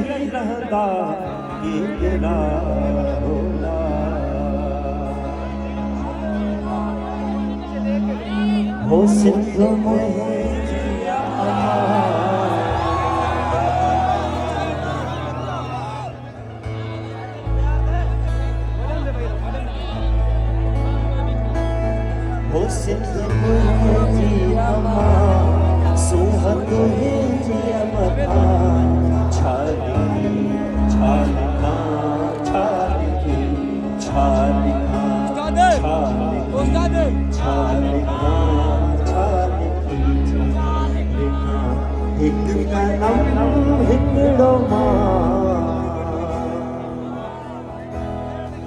रही रहंदा केतिरा होला। हो सिंध मुंहिंजी हो सिंध मुंहिंजी अमां सूंह तुंहिंजी अमथा छाली छालिका छालिकी छालिका छालिका छालिकी छालिका हिकु कलम हिकिड़ो मां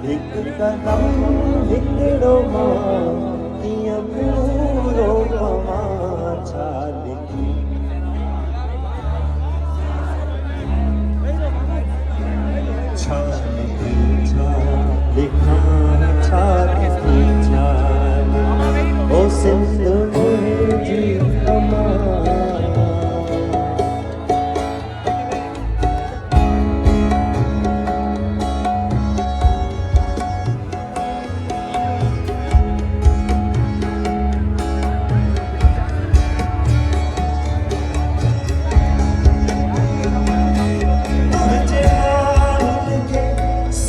हिकु कलम हिकिड़ो मां